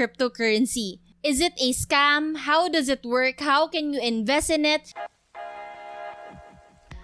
cryptocurrency? Is it a scam? How does it work? How can you invest in it?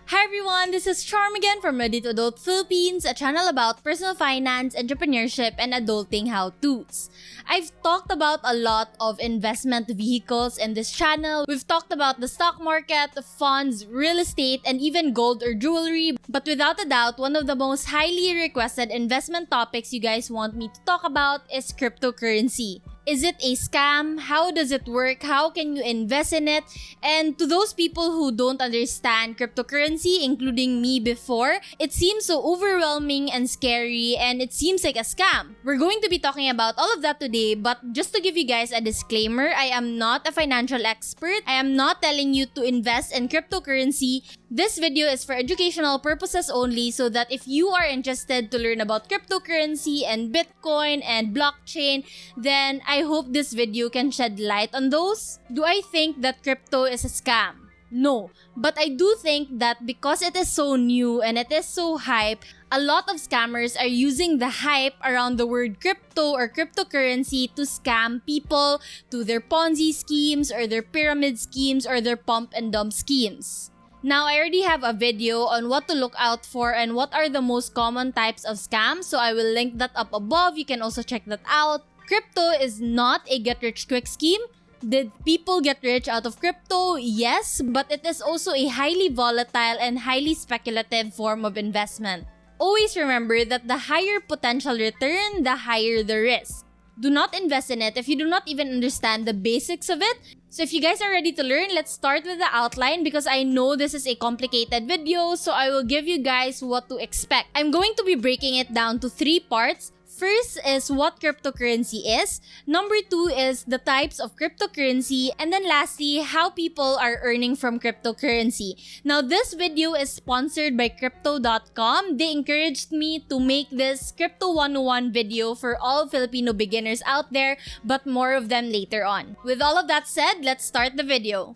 Hi everyone, this is Charm again from Ready to Adult Philippines, a channel about personal finance, entrepreneurship, and adulting how-tos. I've talked about a lot of investment vehicles in this channel. We've talked about the stock market, funds, real estate, and even gold or jewelry. But without a doubt, one of the most highly requested investment topics you guys want me to talk about is cryptocurrency. Is it a scam? How does it work? How can you invest in it? And to those people who don't understand cryptocurrency, including me before, it seems so overwhelming and scary, and it seems like a scam. We're going to be talking about all of that today, but just to give you guys a disclaimer, I am not a financial expert. I am not telling you to invest in cryptocurrency. This video is for educational purposes only, so that if you are interested to learn about cryptocurrency and Bitcoin and blockchain, then I hope this video can shed light on those. Do I think that crypto is a scam? No, but I do think that because it is so new and it is so hype, a lot of scammers are using the hype around the word crypto or cryptocurrency to scam people to their Ponzi schemes or their pyramid schemes or their pump and dump schemes. Now, I already have a video on what to look out for and what are the most common types of scams, so I will link that up above. You can also check that out. Crypto is not a get-rich-quick scheme. Did people get rich out of crypto? Yes, but it is also a highly volatile and highly speculative form of investment. Always remember that the higher potential return, the higher the risk. Do not invest in it if you do not even understand the basics of it. So if you guys are ready to learn, let's start with the outline because I know this is a complicated video, so I will give you guys what to expect. I'm going to be breaking it down to 3 parts. First is what cryptocurrency is. Number 2 is the types of cryptocurrency. And then lastly, how people are earning from cryptocurrency. Now, this video is sponsored by Crypto.com. They encouraged me to make this Crypto 101 video for all Filipino beginners out there, but more of them later on. With all of that said, let's start the video.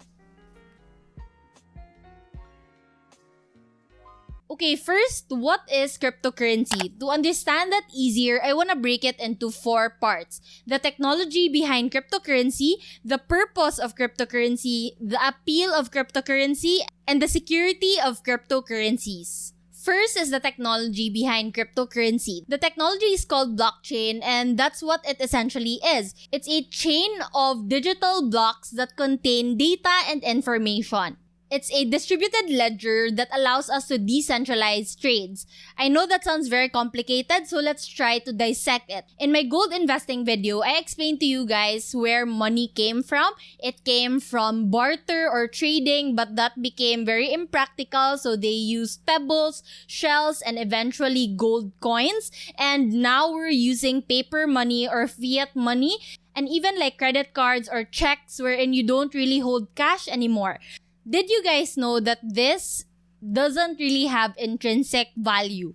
Okay, first, what is cryptocurrency? To understand that easier, I want to break it into 4 parts. The technology behind cryptocurrency, the purpose of cryptocurrency, the appeal of cryptocurrency, and the security of cryptocurrencies. First is the technology behind cryptocurrency. The technology is called blockchain, and that's what it essentially is. It's a chain of digital blocks that contain data and information. It's a distributed ledger that allows us to decentralize trades. I know that sounds very complicated, so let's try to dissect it. In my gold investing video, I explained to you guys where money came from. It came from barter or trading, but that became very impractical, so they used pebbles, shells, and eventually gold coins. And now we're using paper money or fiat money, and even like credit cards or checks wherein you don't really hold cash anymore. Did you guys know that this doesn't really have intrinsic value?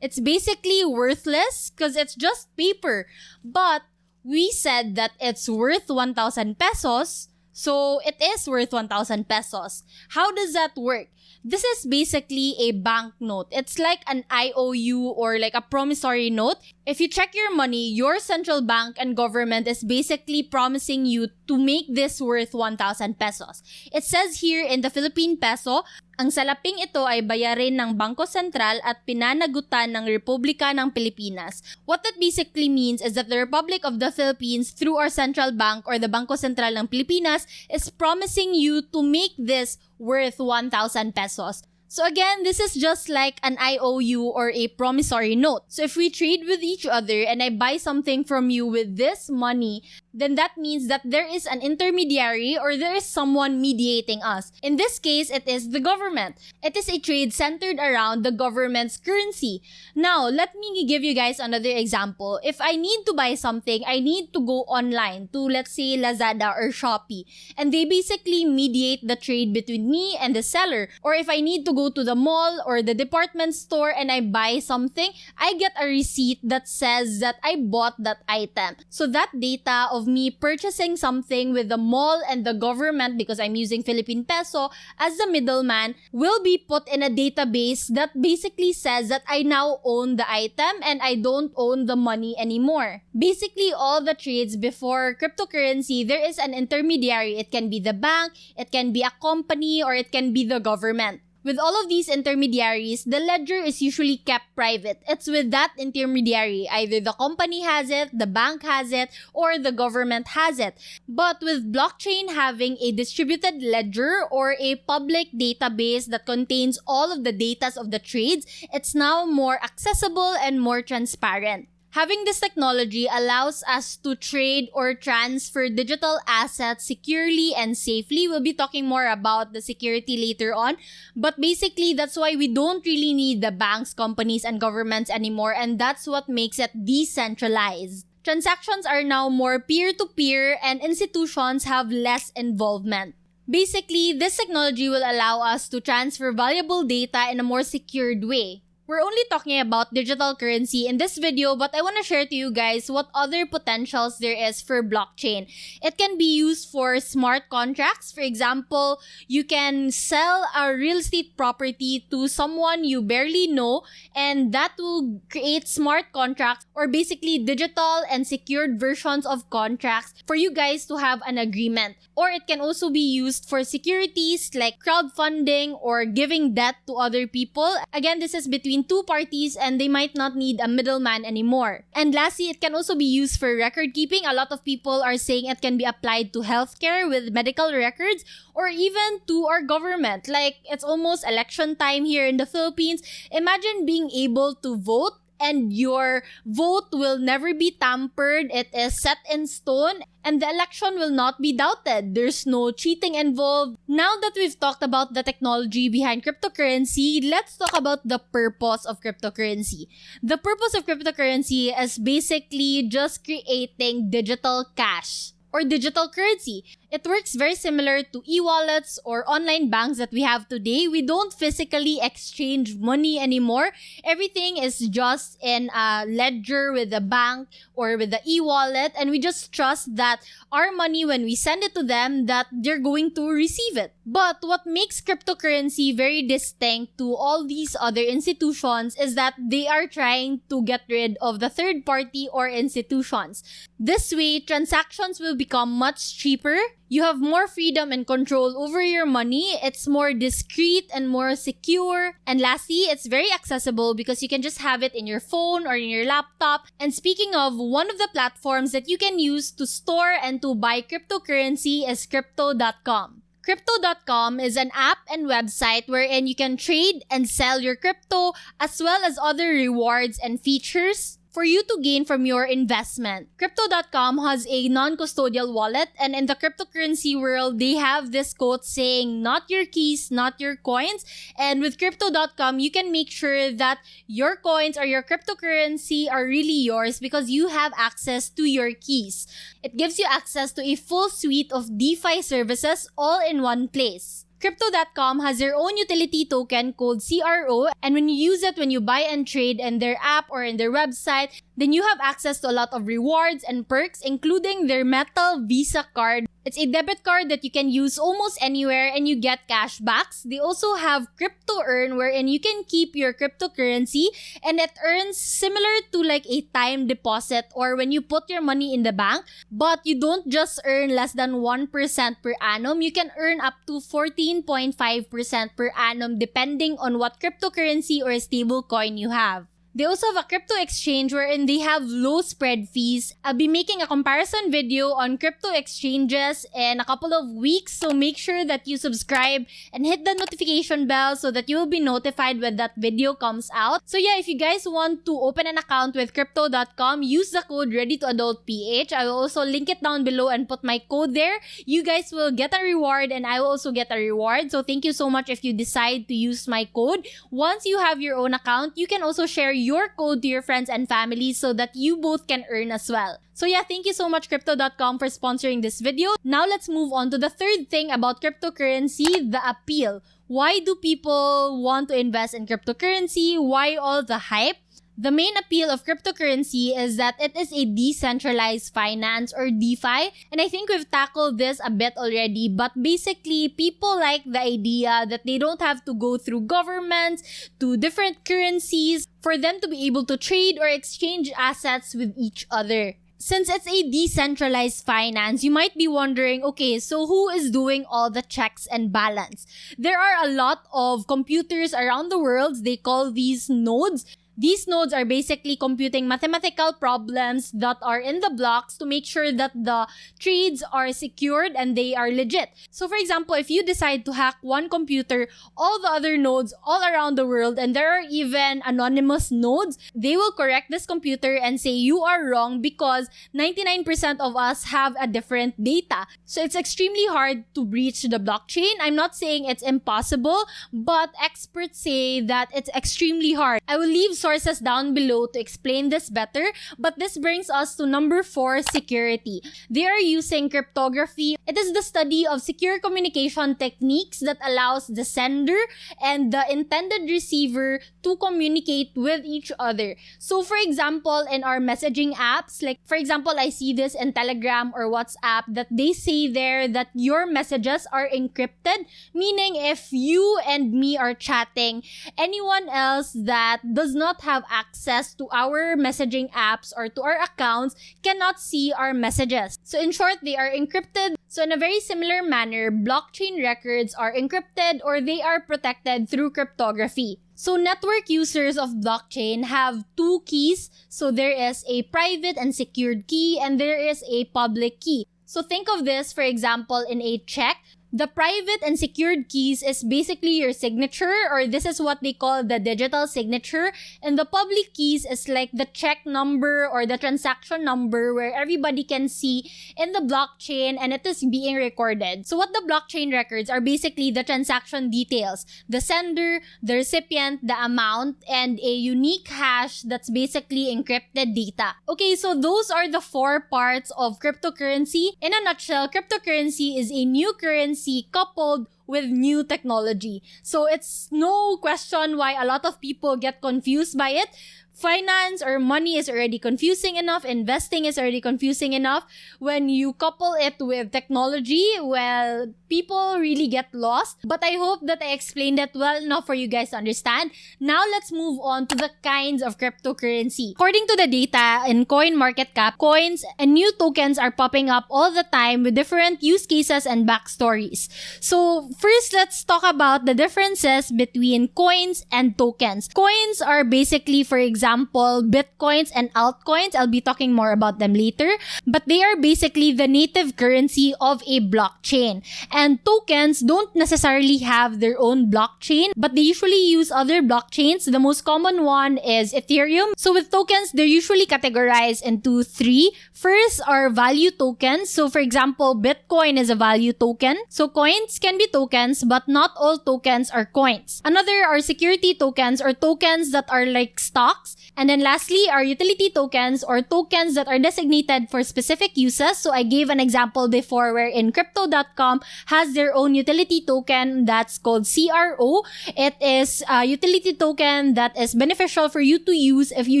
It's basically worthless because it's just paper. But we said that it's worth 1,000 pesos, so it is worth 1,000 pesos. How does that work? This is basically a banknote. It's like an IOU or like a promissory note. If you check your money, your central bank and government is basically promising you to make this worth 1,000 pesos. It says here in the Philippine peso, ang salaping ito ay bayarin ng Bangko Sentral at pinanagutan ng Republika ng Pilipinas. What that basically means is that the Republic of the Philippines, through our central bank or the Bangko Sentral ng Pilipinas, is promising you to make this worth 1,000 pesos. So again, this is just like an IOU or a promissory note. So if we trade with each other and I buy something from you with this money, then that means that there is an intermediary or there is someone mediating us. In this case, it is the government. It is a trade centered around the government's currency. Now, let me give you guys another example. If I need to buy something, I need to go online to, let's say, Lazada or Shopee. And they basically mediate the trade between me and the seller. Or if I need to go to the mall or the department store and I buy something, I get a receipt that says that I bought that item. So that data of me purchasing something with the mall and the government, because I'm using Philippine peso as the middleman, will be put in a database that basically says that I now own the item and I don't own the money anymore. Basically, all the trades before cryptocurrency, there is an intermediary. It can be the bank, it can be a company, or it can be the government. With all of these intermediaries, the ledger is usually kept private. It's with that intermediary. Either the company has it, the bank has it, or the government has it. But with blockchain having a distributed ledger or a public database that contains all of the data of the trades, it's now more accessible and more transparent. Having this technology allows us to trade or transfer digital assets securely and safely. We'll be talking more about the security later on. But basically, that's why we don't really need the banks, companies, and governments anymore. And that's what makes it decentralized. Transactions are now more peer-to-peer and institutions have less involvement. Basically, this technology will allow us to transfer valuable data in a more secured way. We're only talking about digital currency in this video, but I want to share to you guys what other potentials there is for blockchain. It can be used for smart contracts. For example, you can sell a real estate property to someone you barely know, and that will create smart contracts, or basically digital and secured versions of contracts for you guys to have an agreement. Or it can also be used for securities like crowdfunding or giving debt to other people. Again, this is between two parties and they might not need a middleman anymore. And lastly, it can also be used for record keeping. A lot of people are saying it can be applied to healthcare with medical records, or even to our government. Like, it's almost election time here in the Philippines. Imagine being able to vote and your vote will never be tampered. It is set in stone and the election will not be doubted. There's no cheating involved. Now that we've talked about the technology behind cryptocurrency, let's talk about the purpose of cryptocurrency. The purpose of cryptocurrency is basically just creating digital cash or digital currency. It works very similar to e-wallets or online banks that we have today. We don't physically exchange money anymore. Everything is just in a ledger with the bank or with the e-wallet, and we just trust that our money, when we send it to them, that they're going to receive it. But what makes cryptocurrency very distinct to all these other institutions is that they are trying to get rid of the third party or institutions. This way, transactions will become much cheaper. You have more freedom and control over your money. It's more discreet and more secure. And lastly, it's very accessible because you can just have it in your phone or in your laptop. And speaking of, one of the platforms that you can use to store and to buy cryptocurrency is Crypto.com. Crypto.com is an app and website wherein you can trade and sell your crypto, as well as other rewards and features for you to gain from your investment. Crypto.com has a non-custodial wallet, and in the cryptocurrency world, they have this quote saying, "Not your keys, not your coins." And with Crypto.com, you can make sure that your coins or your cryptocurrency are really yours because you have access to your keys. It gives you access to a full suite of DeFi services all in one place. Crypto.com has their own utility token called CRO, and when you use it when you buy and trade in their app or in their website, then you have access to a lot of rewards and perks, including their Metal Visa card. It's a debit card that you can use almost anywhere and you get cashbacks. They also have Crypto Earn, wherein you can keep your cryptocurrency and it earns similar to like a time deposit or when you put your money in the bank, but you don't just earn less than 1% per annum. You can earn up to 14.5% per annum depending on what cryptocurrency or stable coin you have. They also have a crypto exchange wherein they have low spread fees. I'll be making a comparison video on crypto exchanges in a couple of weeks, so make sure that you subscribe and hit the notification bell so that you will be notified when that video comes out. So yeah, if you guys want to open an account with Crypto.com, use the code ReadyToAdultPH. I will also link it down below and put my code there. You guys will get a reward and I will also get a reward. So thank you so much if you decide to use my code. Once you have your own account, you can also share your code to your friends and family so that you both can earn as well. So yeah, thank you so much Crypto.com for sponsoring this video. Now let's move on to the third thing about cryptocurrency, the appeal. Why do people want to invest in cryptocurrency? Why all the hype? The main appeal of cryptocurrency is that it is a decentralized finance or DeFi. And I think we've tackled this a bit already, but basically people like the idea that they don't have to go through governments to different currencies for them to be able to trade or exchange assets with each other. Since it's a decentralized finance, you might be wondering, okay, so who is doing all the checks and balance? There are a lot of computers around the world. They call these nodes. These nodes are basically computing mathematical problems that are in the blocks to make sure that the trades are secured and they are legit. So for example, if you decide to hack one computer, all the other nodes all around the world, and there are even anonymous nodes, they will correct this computer and say you are wrong because 99% of us have a different data. So it's extremely hard to breach the blockchain. I'm not saying it's impossible, but experts say that it's extremely hard. I will leave sources down below to explain this better, but this brings us to number 4, security. They are using cryptography. It is the study of secure communication techniques that allows the sender and the intended receiver to communicate with each other. So for example, in our messaging apps, like for example, I see this in Telegram or WhatsApp that they say there that your messages are encrypted, meaning if you and me are chatting, anyone else that does not have access to our messaging apps or to our accounts cannot see our messages. So in short, they are encrypted. So in a very similar manner, blockchain records are encrypted or they are protected through cryptography. So network users of blockchain have 2 keys. So there is a private and secured key and there is a public key. So think of this, for example, in a check. The private and secured keys is basically your signature, or this is what they call the digital signature. And the public keys is like the check number or the transaction number where everybody can see in the blockchain and it is being recorded. So what the blockchain records are basically the transaction details, the sender, the recipient, the amount, and a unique hash that's basically encrypted data. Okay, so those are the 4 parts of cryptocurrency. In a nutshell, cryptocurrency is a new currency coupled with new technology. So it's no question why a lot of people get confused by it. Finance or money is already confusing enough. Investing is already confusing enough. When you couple it with technology, well, people really get lost. But I hope that I explained it well enough for you guys to understand. Now let's move on to the kinds of cryptocurrency. According to the data in CoinMarketCap, coins and new tokens are popping up all the time with different use cases and backstories. So first, let's talk about the differences between coins and tokens. Coins are basically, for example, Bitcoins and altcoins. I'll be talking more about them later. But they are basically the native currency of a blockchain. And tokens don't necessarily have their own blockchain, but they usually use other blockchains. The most common one is Ethereum. So with tokens, they're usually categorized into 3. First are value tokens. So for example, Bitcoin is a value token. So coins can be tokens, but not all tokens are coins. Another are security tokens or tokens that are like stocks. And then lastly are utility tokens or tokens that are designated for specific uses. So I gave an example before wherein Crypto.com has their own utility token that's called CRO. It is a utility token that is beneficial for you to use if you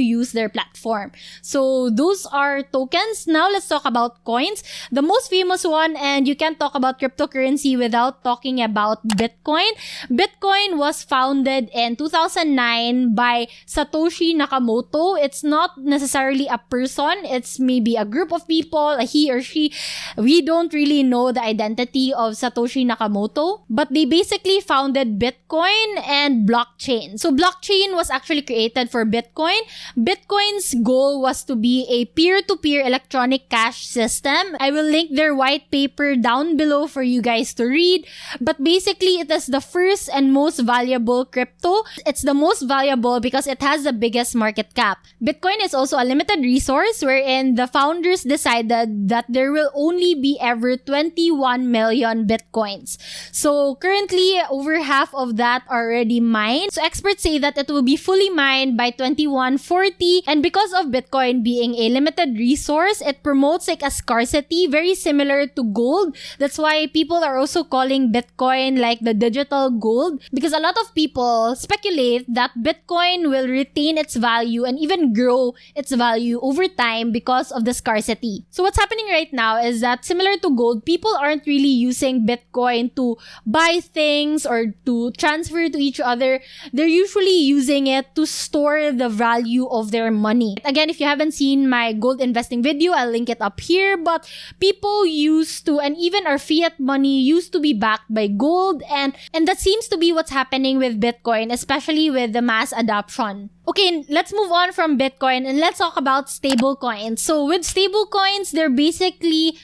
use their platform. So those are tokens. Now let's talk about coins. The most famous one, and you can't talk about cryptocurrency without talking about Bitcoin. Bitcoin was founded in 2009 by Satoshi Nakamoto. It's not necessarily a person. It's maybe a group of people, a he or she. We don't really know the identity of Satoshi Nakamoto, but they basically founded Bitcoin and blockchain. So blockchain was actually created for Bitcoin. Bitcoin's goal was to be a peer-to-peer electronic cash system. I will link their white paper down below for you guys to read. But basically, it is the first and most valuable crypto. It's the most valuable because it has the biggest US market cap. Bitcoin is also a limited resource wherein the founders decided that there will only be ever 21 million Bitcoins. So currently, over half of that are already mined. So experts say that it will be fully mined by 2140. And because of Bitcoin being a limited resource, it promotes like a scarcity very similar to gold. That's why people are also calling Bitcoin like the digital gold, because a lot of people speculate that Bitcoin will retain its value and even grow its value over time because of the scarcity. So what's happening right now is that similar to gold, people aren't really using Bitcoin to buy things or to transfer to each other. They're usually using it to store the value of their money. Again, if you haven't seen my gold investing video, I'll link it up here. But people used to, and even our fiat money used to be backed by gold, and that seems to be what's happening with Bitcoin, especially with the mass adoption. Okay, let's move on from Bitcoin and let's talk about stable coins. So with stable coins, they're basically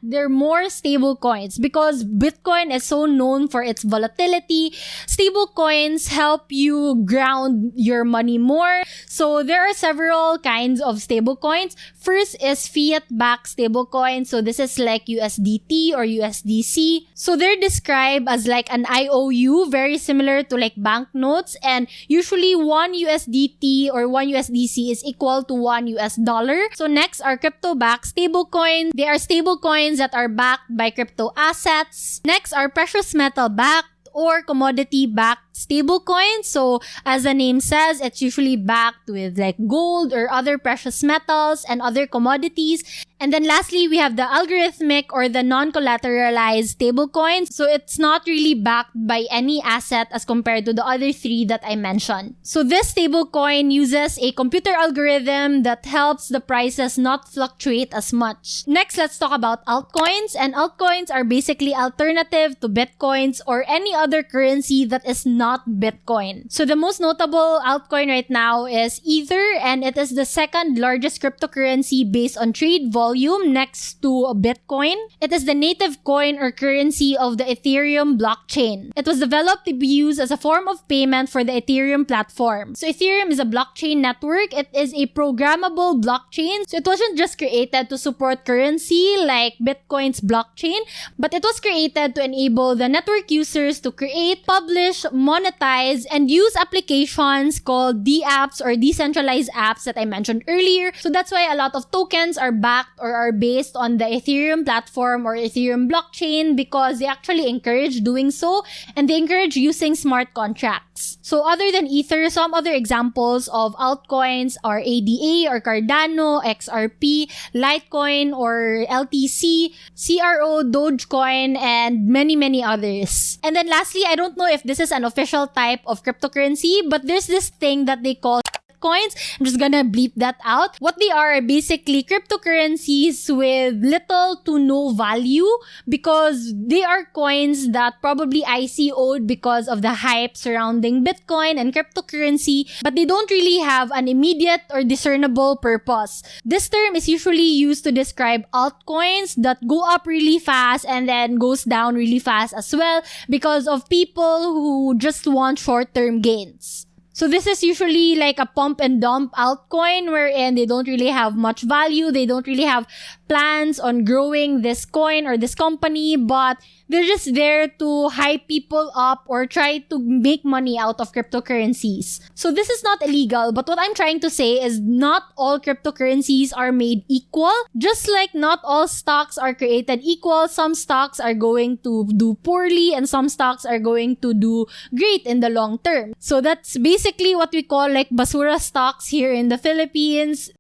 they're more stable coins because Bitcoin is so known for its volatility. Stable coins help you ground your money more. So there are several kinds of stable coins. First is fiat-backed stable coins. So this is like USDT or USDC. So they're described as like an IOU, very similar to like banknotes. And usually 1 USDT or 1 USDC is equal to $1. So next are crypto-backed stable coins. They are stable coins that are backed by crypto assets. Next are precious metal backed or commodity backed stable coins. So as the name says, it's usually backed with like gold or other precious metals and other commodities. And then lastly, we have the algorithmic or the non-collateralized stable coins. So it's not really backed by any asset as compared to the other three that I mentioned. So this stable coin uses a computer algorithm that helps the prices not fluctuate as much. Next, let's talk about altcoins. And altcoins are basically alternative to Bitcoins or any other currency that is not Bitcoin. So the most notable altcoin right now is Ether, and it is the second largest cryptocurrency based on trade volume next to Bitcoin. It is the native coin or currency of the Ethereum blockchain. It was developed to be used as a form of payment for the Ethereum platform. So Ethereum is a blockchain network. It is a programmable blockchain. So it wasn't just created to support currency like Bitcoin's blockchain, but it was created to enable the network users to create, publish, monetize, and use applications called dApps or decentralized apps that I mentioned earlier. So that's why a lot of tokens are backed or are based on the Ethereum platform or Ethereum blockchain, because they actually encourage doing so and they encourage using smart contracts. So other than Ether, some other examples of altcoins are ADA or Cardano, XRP, Litecoin or LTC, CRO, Dogecoin, and many others. And then lastly, I don't know if this is an official type of cryptocurrency, but there's this thing that they call coins. I'm just gonna bleep that out. What they are basically cryptocurrencies with little to no value, because they are coins that probably ICO'd because of the hype surrounding Bitcoin and cryptocurrency, but they don't really have an immediate or discernible purpose. This term is usually used to describe altcoins that go up really fast and then goes down really fast as well because of people who just want short-term gains. So this is usually like a pump and dump altcoin wherein they don't really have much value. They don't really have plans on growing this coin or this company, but they're just there to hype people up or try to make money out of cryptocurrencies. So this is not illegal, but what I'm trying to say is not all cryptocurrencies are made equal. Just like not all stocks are created equal, some stocks are going to do poorly and some stocks are going to do great in the long term. So that's basically what we call like basura stocks here in the Philippines.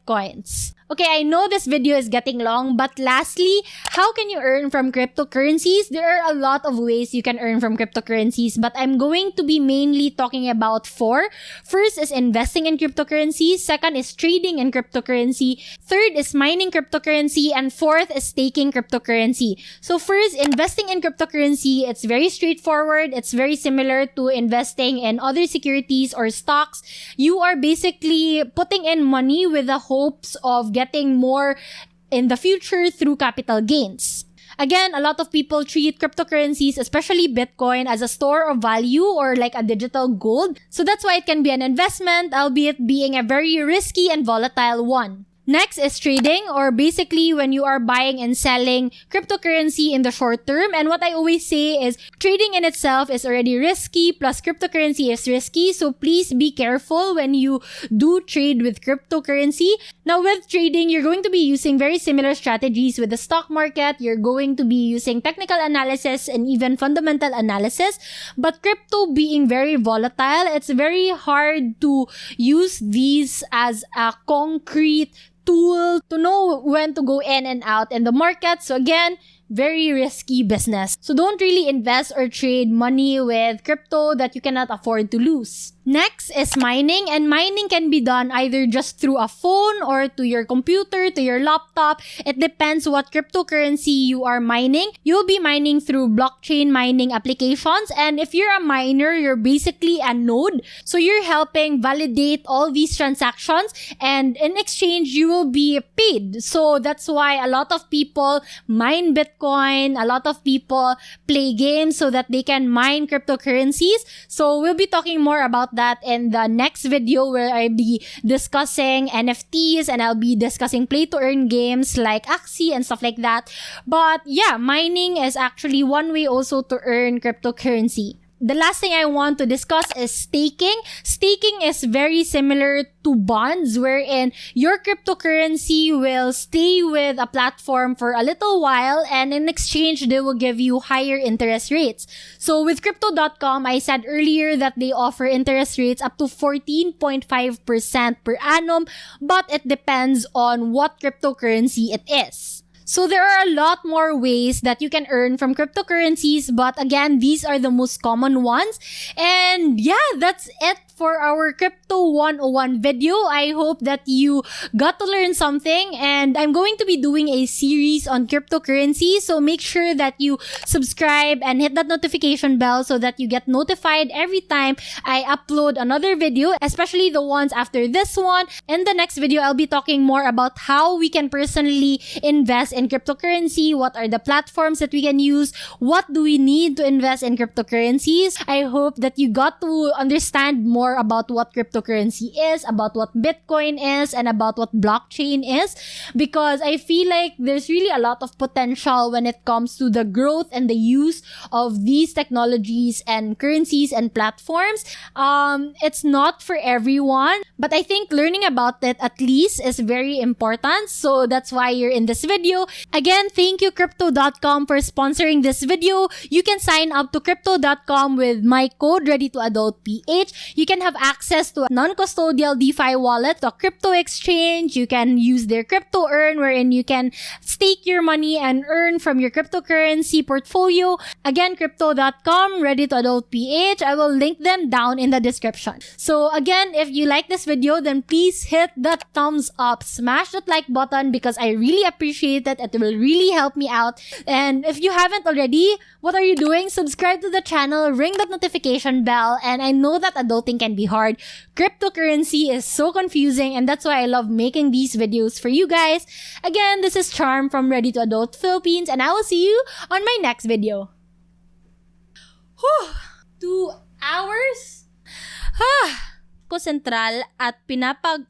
Coins. Okay, I know this video is getting long, but lastly, how can you earn from cryptocurrencies? There are a lot of ways you can earn from cryptocurrencies, but I'm going to be mainly talking about 4. First is investing in cryptocurrencies. Second is trading in cryptocurrency. Third is mining cryptocurrency. And fourth is staking cryptocurrency. So first, investing in cryptocurrency, it's very straightforward. It's very similar to investing in other securities or stocks. You are basically putting in money with the hopes of getting more in the future through capital gains. Again, a lot of people treat cryptocurrencies, especially Bitcoin, as a store of value or like a digital gold. So that's why it can be an investment, albeit being a very risky and volatile one. Next is trading, or basically when you are buying and selling cryptocurrency in the short term. And what I always say is trading in itself is already risky, plus cryptocurrency is risky. So please be careful when you do trade with cryptocurrency. Now with trading, you're going to be using very similar strategies with the stock market. You're going to be using technical analysis and even fundamental analysis. But crypto being very volatile, it's very hard to use these as a concrete tool to know when to go in and out in the market. So again, very risky business. So don't really invest or trade money with crypto that you cannot afford to lose. Next is mining, and mining can be done either just through a phone or to your computer, to your laptop. It depends what cryptocurrency you are mining. You'll be mining through blockchain mining applications, and if you're a miner, you're basically a node. So you're helping validate all these transactions, and in exchange, you will be paid. So that's why a lot of people mine Bitcoin, a lot of people play games so that they can mine cryptocurrencies. So we'll be talking more about that in the next video, where I'll be discussing NFTs and I'll be discussing play to earn games like Axie and stuff like that. But yeah, mining is actually one way also to earn cryptocurrency. The last thing I want to discuss is staking. Staking is very similar to bonds, wherein your cryptocurrency will stay with a platform for a little while, and in exchange, they will give you higher interest rates. So with Crypto.com, I said earlier that they offer interest rates up to 14.5% per annum, but it depends on what cryptocurrency it is. So there are a lot more ways that you can earn from cryptocurrencies, but again, these are the most common ones. And yeah, that's it for our Crypto 101 video. I hope that you got to learn something, and I'm going to be doing a series on cryptocurrency, so make sure that you subscribe and hit that notification bell so that you get notified every time I upload another video, especially the ones after this one. In the next video, I'll be talking more about how we can personally invest in cryptocurrency, what are the platforms that we can use, what do we need to invest in cryptocurrencies. I hope that you got to understand more about what cryptocurrency is, about what Bitcoin is, and about what blockchain is, because I feel like there's really a lot of potential when it comes to the growth and the use of these technologies and currencies and platforms. It's not for everyone, but I think learning about it at least is very important. So that's why you're in this video. Again, thank you Crypto.com for sponsoring this video. You can sign up to Crypto.com with my code ReadyToAdultPH. You can have access to a non-custodial DeFi wallet, a crypto exchange. You can use their crypto earn, wherein you can stake your money and earn from your cryptocurrency portfolio. Again, Crypto.com, ReadyToAdultPH. I will link them down in the description. So again, if you like this video, then please hit that thumbs up. Smash that like button because I really appreciate it. It will really help me out. And if you haven't already, what are you doing? Subscribe to the channel, ring that notification bell. And I know that adulting can be hard. Cryptocurrency is so confusing, and that's why I love making these videos for you guys. Again, this is Charm from Ready to Adult Philippines, and I will see you on my next video. Whew! 2 hours? Ko sentral at pinapan